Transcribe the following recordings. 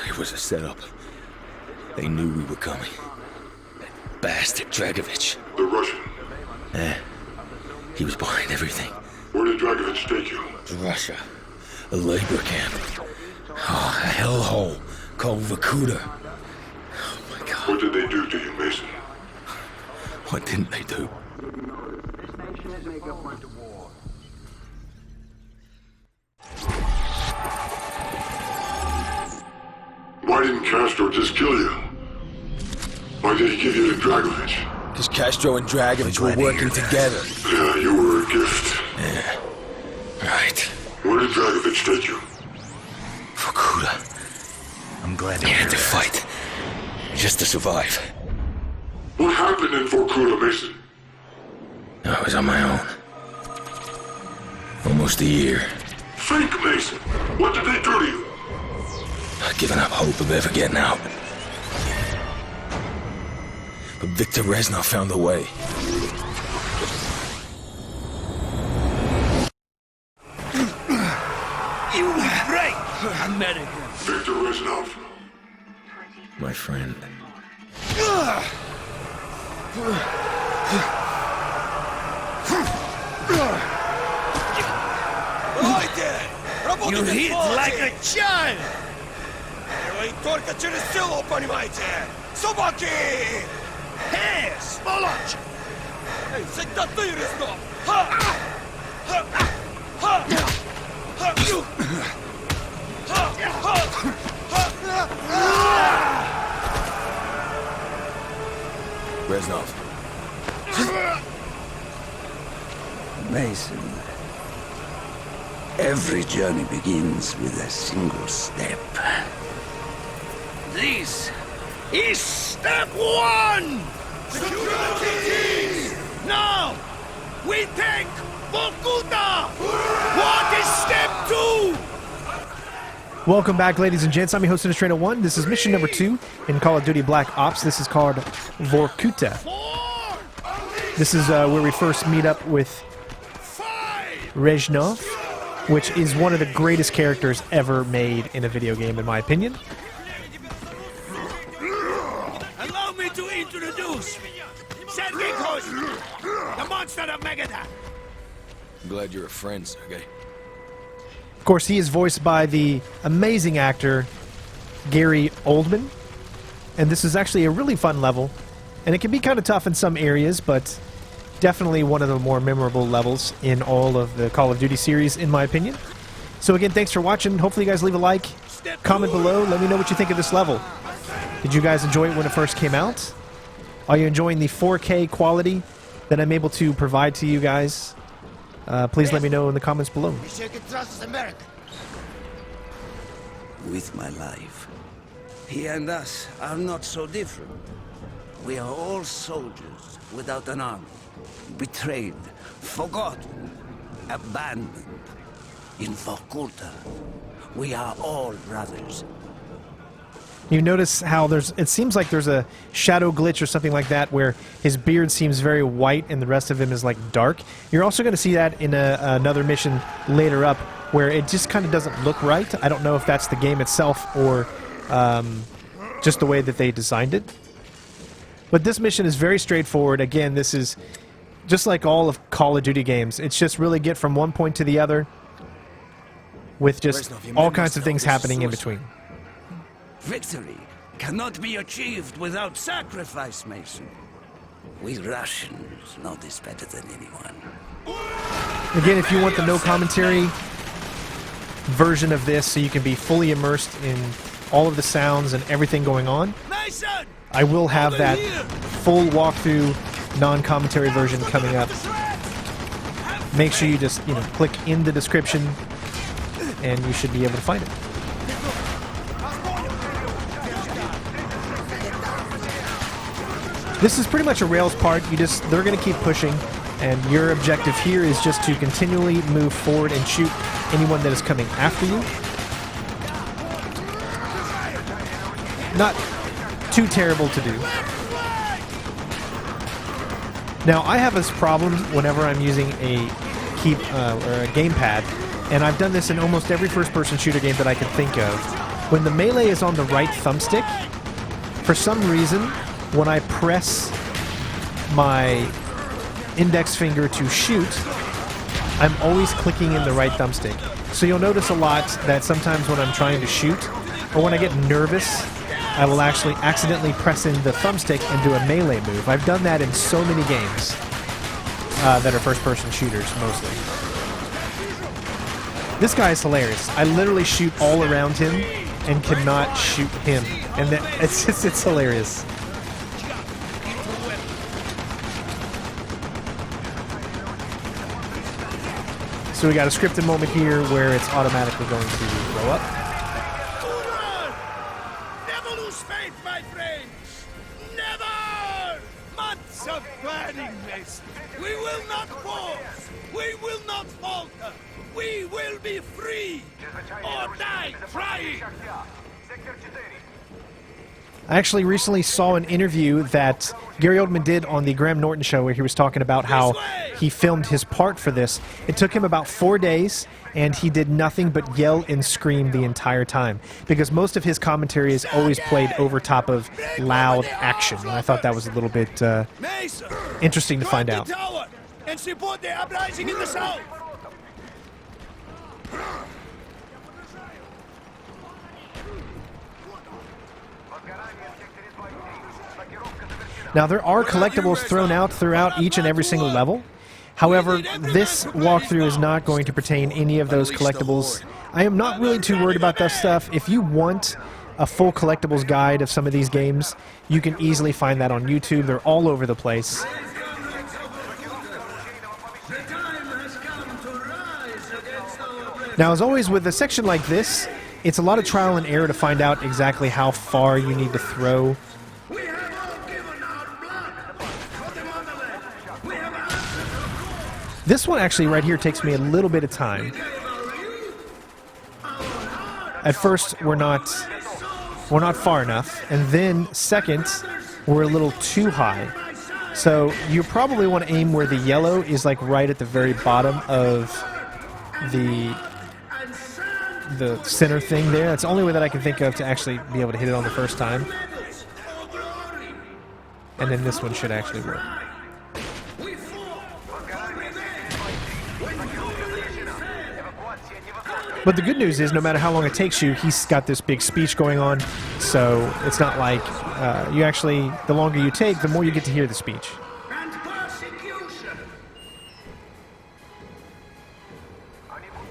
It was a setup. They knew we were coming. That bastard Dragovich. The Russian. Yeah. He was behind everything. Where did Dragovich take you? Russia. A labor camp. Oh, a hellhole called Vorkuta. Oh my God. What did they do to you, Mason? What didn't they do? Why didn't Castro just kill you? Why did he give you to Dragovich? Because Castro and Dragovich were working together. Yeah, you were a gift. Yeah. Right. Where did Dragovich take you? Vorkuta. I'm glad to He hear had to that. fight. Just to survive. What happened in Vorkuta, Mason? I was on my own. Almost a year. Fake Mason! What did they do to you? I'd given up hope of ever getting out. But Viktor Reznov found a way. You break! American. Viktor Reznov. My friend. You hit like a child! Только через село, понимаете? Собаки! Эй, сволочь! Эй, всегда ты, Резнов! Ха! Ха! Ха! Ха! Ю! Ха! Ха! Ха! Reznov. Mason, every journey begins with a single step. This is step one! Security! Now, we take Vorkuta! What is step two? Welcome back, ladies and gents. I'm your host, Trainer 1. This is mission number 2 in Call of Duty Black Ops. This is called Vorkuta. This is where we first meet up with Reznov, which is one of the greatest characters ever made in a video game, in my opinion. Allow me to introduce Sergei Kozin, the monster of Megadon. I'm glad you're a friend, Sergey. Of course, he is voiced by the amazing actor Gary Oldman. And this is actually a really fun level. And it can be kind of tough in some areas, but definitely one of the more memorable levels in all of the Call of Duty series, in my opinion. So again, thanks for watching. Hopefully you guys leave a like, comment below, let me know what you think of this level. Did you guys enjoy it when it first came out? Are you enjoying the 4K quality that I'm able to provide to you guys? Please let me know in the comments below. With my life, he and us are not so different. We are all soldiers without an army, betrayed, forgotten, abandoned. In Vorkuta, we are all brothers. You notice how it seems like there's a shadow glitch or something like that where his beard seems very white and the rest of him is like dark. You're also going to see that in another mission later up where it just kind of doesn't look right. I don't know if that's the game itself or just the way that they designed it. But this mission is very straightforward. Again, this is just like all of Call of Duty games. It's just really get from one point to the other with just all kinds of things happening in between. Victory cannot be achieved without sacrifice, Mason. We Russians know this better than anyone. Again, if you want the no commentary version of this so you can be fully immersed in all of the sounds and everything going on, I will have that full walkthrough non-commentary version coming up. Make sure you just, click in the description and you should be able to find it. This is pretty much a Rails part. They're going to keep pushing, and your objective here is just to continually move forward and shoot anyone that is coming after you. Not too terrible to do. Now, I have this problem whenever I'm using a or a gamepad, and I've done this in almost every first-person shooter game that I can think of, when the melee is on the right thumbstick, for some reason, when I press my index finger to shoot, I'm always clicking in the right thumbstick. So you'll notice a lot that sometimes when I'm trying to shoot, or when I get nervous, I will actually accidentally press in the thumbstick and do a melee move. I've done that in so many games that are first-person shooters, mostly. This guy is hilarious. I literally shoot all around him and cannot shoot him. And it's hilarious. So we got a scripted moment here where it's automatically going to blow up. Never lose faith, my friends! Never! Months of planning this. We will not pause. We will not falter. We will be free or die trying. I actually recently saw an interview that Gary Oldman did on the Graham Norton show where he was talking about how he filmed his part for this. It took him about 4 days, and he did nothing but yell and scream the entire time because most of his commentary is always played over top of loud action. And I thought that was a little bit interesting to find out. And support the uprising in the south. Now, there are collectibles thrown out throughout each and every single level. However, this walkthrough is not going to pertain any of those collectibles. I am not really too worried about that stuff. If you want a full collectibles guide of some of these games, you can easily find that on YouTube. They're all over the place. Now, as always, with a section like this, it's a lot of trial and error to find out exactly how far you need to throw. This one actually right here takes me a little bit of time. At first, we're not far enough, and then second, we're a little too high. So you probably want to aim where the yellow is like right at the very bottom of the center thing there. That's the only way that I can think of to actually be able to hit it on the first time. And then this one should actually work. But the good news is, no matter how long it takes you, he's got this big speech going on, so it's not like you actually, the longer you take, the more you get to hear the speech.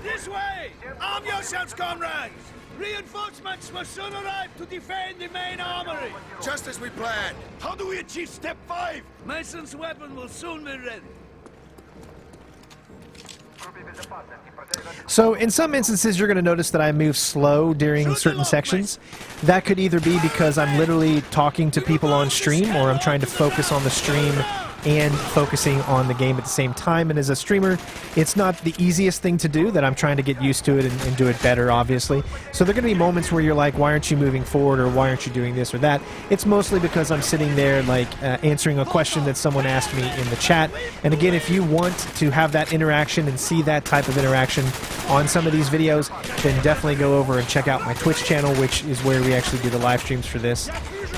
This way! Arm yourselves, comrades! Reinforcements will soon arrive to defend the main armory! Just as we planned. How do we achieve step 5? Mason's weapon will soon be ready. So in some instances, you're going to notice that I move slow during certain sections. That could either be because I'm literally talking to people on stream, or I'm trying to focus on the stream and focusing on the game at the same time. And as a streamer, it's not the easiest thing to do, that I'm trying to get used to it and do it better, obviously. So there are going to be moments where you're like, why aren't you moving forward, or why aren't you doing this or that? It's mostly because I'm sitting there like answering a question that someone asked me in the chat. And again, if you want to have that interaction and see that type of interaction on some of these videos, then definitely go over and check out my Twitch channel, which is where we actually do the live streams for this.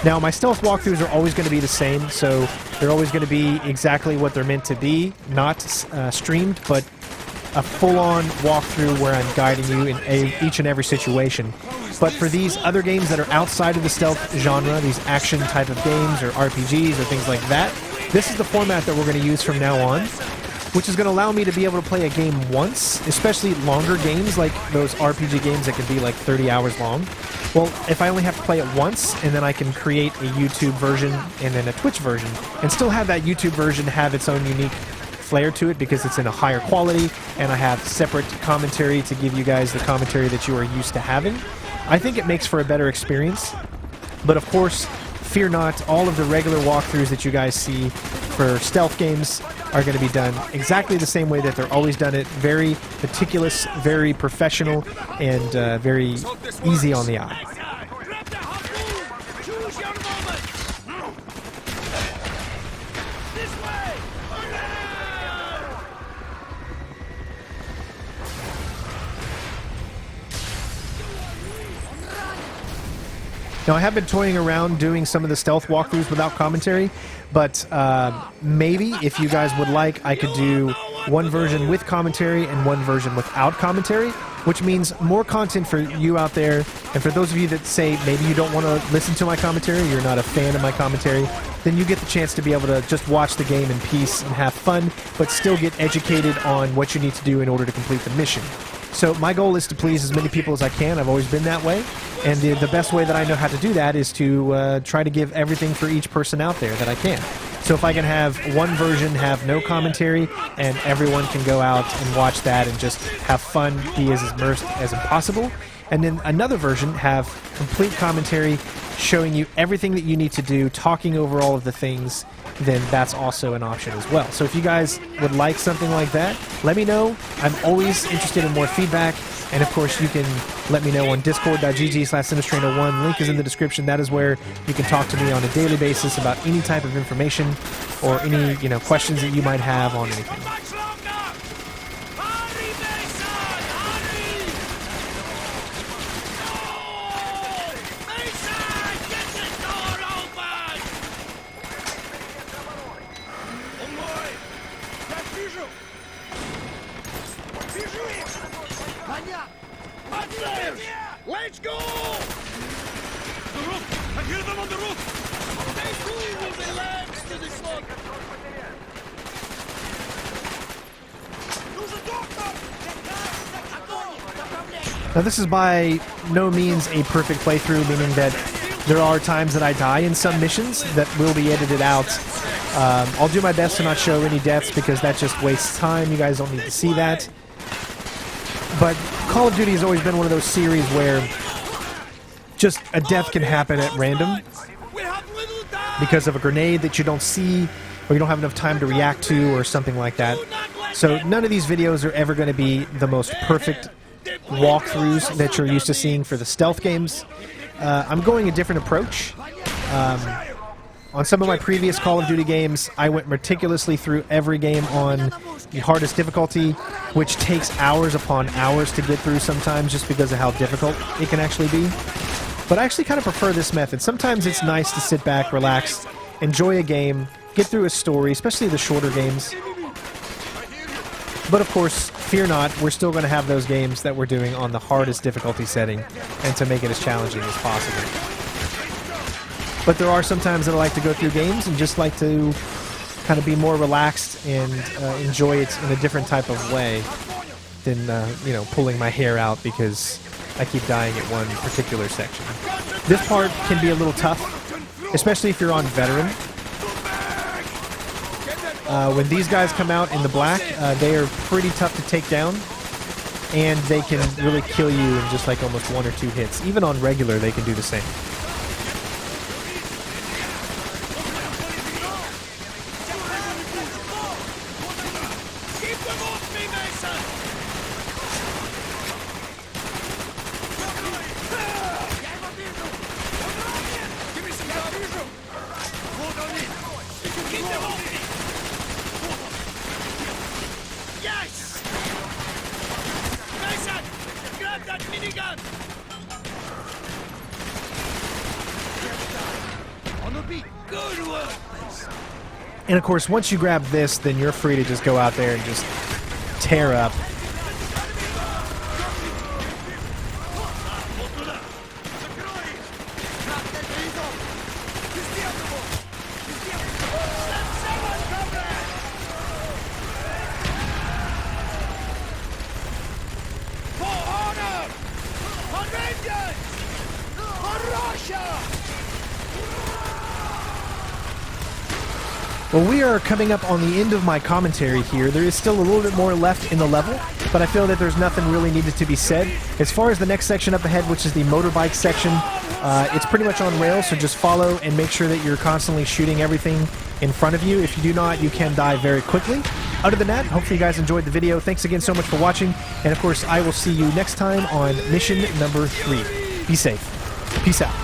Now, my stealth walkthroughs are always going to be the same, so they're always going to be exactly what they're meant to be, not streamed, but a full-on walkthrough where I'm guiding you in each and every situation. But for these other games that are outside of the stealth genre, these action type of games or RPGs or things like that, this is the format that we're going to use from now on, which is going to allow me to be able to play a game once, especially longer games like those RPG games that can be like 30 hours long. Well, if I only have to play it once, and then I can create a YouTube version and then a Twitch version, and still have that YouTube version have its own unique flair to it because it's in a higher quality, and I have separate commentary to give you guys the commentary that you are used to having. I think it makes for a better experience. But of course, fear not, all of the regular walkthroughs that you guys see for stealth games are going to be done exactly the same way that they're always done it. Very meticulous, very professional, and very easy on the eye. Now, I have been toying around doing some of the stealth walkthroughs without commentary, but maybe if you guys would like, I could do one version with commentary and one version without commentary, which means more content for you out there. And for those of you that say maybe you don't want to listen to my commentary, you're not a fan of my commentary, then you get the chance to be able to just watch the game in peace and have fun, but still get educated on what you need to do in order to complete the mission. So my goal is to please as many people as I can. I've always been that way. And the best way that I know how to do that is to try to give everything for each person out there that I can. So if I can have one version have no commentary and everyone can go out and watch that and just have fun, be as immersed as possible. And then another version have complete commentary showing you everything that you need to do, talking over all of the things, then that's also an option as well. So if you guys would like something like that, let me know. I'm always interested in more feedback. And of course, you can let me know on discord.gg/Sinustrain01. Link is in the description. That is where you can talk to me on a daily basis about any type of information or any, questions that you might have on anything. Let's go! The roof! I hear them on the roof! They too will be lambs to the slaughter! Now this is by no means a perfect playthrough, meaning that there are times that I die in some missions that will be edited out. I'll do my best to not show any deaths because that just wastes time. You guys don't need to see that. But Call of Duty has always been one of those series where just a death can happen at random because of a grenade that you don't see or you don't have enough time to react to or something like that. So none of these videos are ever going to be the most perfect walkthroughs that you're used to seeing for the stealth games. I'm going a different approach. On some of my previous Call of Duty games, I went meticulously through every game on the hardest difficulty, which takes hours upon hours to get through sometimes just because of how difficult it can actually be. But I actually kind of prefer this method. Sometimes it's nice to sit back, relax, enjoy a game, get through a story, especially the shorter games. But of course, fear not, we're still going to have those games that we're doing on the hardest difficulty setting and to make it as challenging as possible. But there are some times that I like to go through games and just like to kind of be more relaxed and enjoy it in a different type of way than, pulling my hair out because I keep dying at one particular section. This part can be a little tough, especially if you're on veteran. When these guys come out in the black, they are pretty tough to take down, and they can really kill you in just like almost one or two hits. Even on regular, they can do the same. Yes! Mason! Grab that minigun! On the beat. Good work, Mason. And of course, once you grab this, then you're free to just go out there and just tear up. Well, we are coming up on the end of my commentary here. There is still a little bit more left in the level, but I feel that there's nothing really needed to be said. As far as the next section up ahead, which is the motorbike section, it's pretty much on rails, so just follow and make sure that you're constantly shooting everything in front of you. If you do not, you can die very quickly. Other than that, hopefully you guys enjoyed the video. Thanks again so much for watching, and of course, I will see you next time on mission number 3. Be safe. Peace out.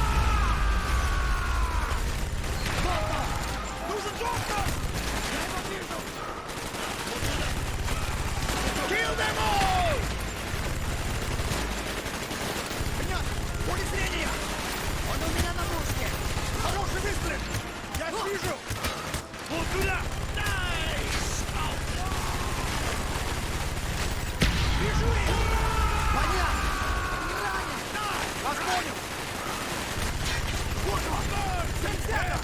Kill them all! Вижу! Вот туда! Найс! Вижу их! Понятно! Ранен! Вас понял!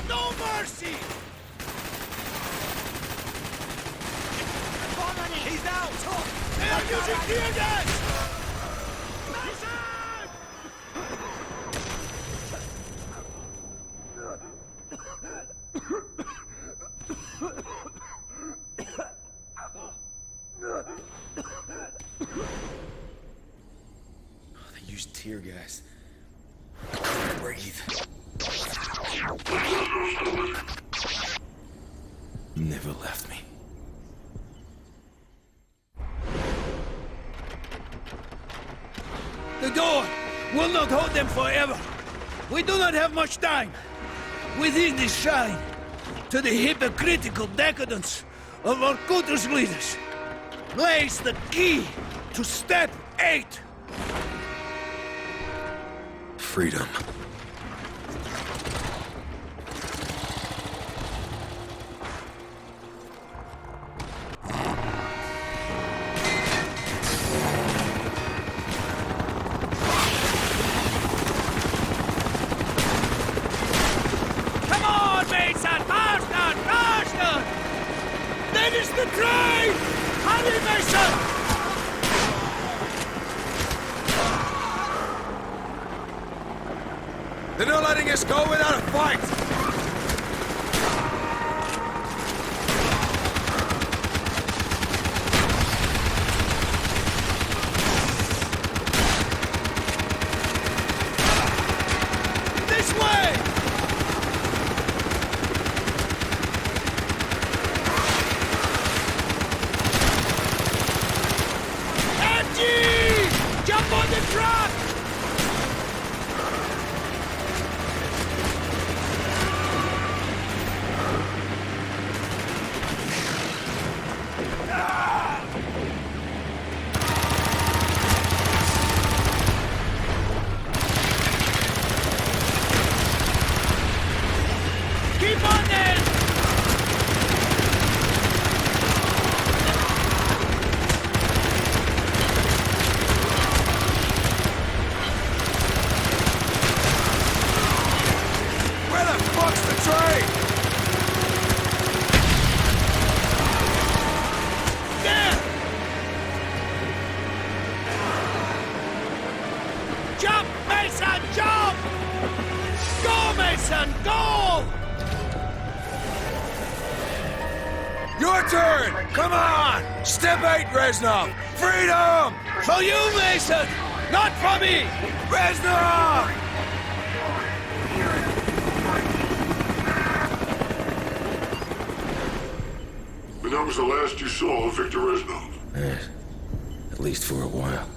No mercy! He's down! They are using tear gas! They use tear gas. I couldn't breathe. Never left me. The door will not hold them forever. We do not have much time. Within this shrine, to the hypocritical decadence of Vorkuta's leaders, lays the key to step 8. Freedom. Come on, Mason! Faster! Faster! That is the train! Hurry, Mason! They're not letting us go without a fight! This way! Empty! Jump on the truck! Keep on it! Where the fuck's the train? There! Jump, Mason, jump! Go, Mason, go! Your turn! Come on! Step 8, Reznov! Freedom! For you, Mason! Not for me! Reznov! And that was the last you saw of Victor Reznov. At least for a while.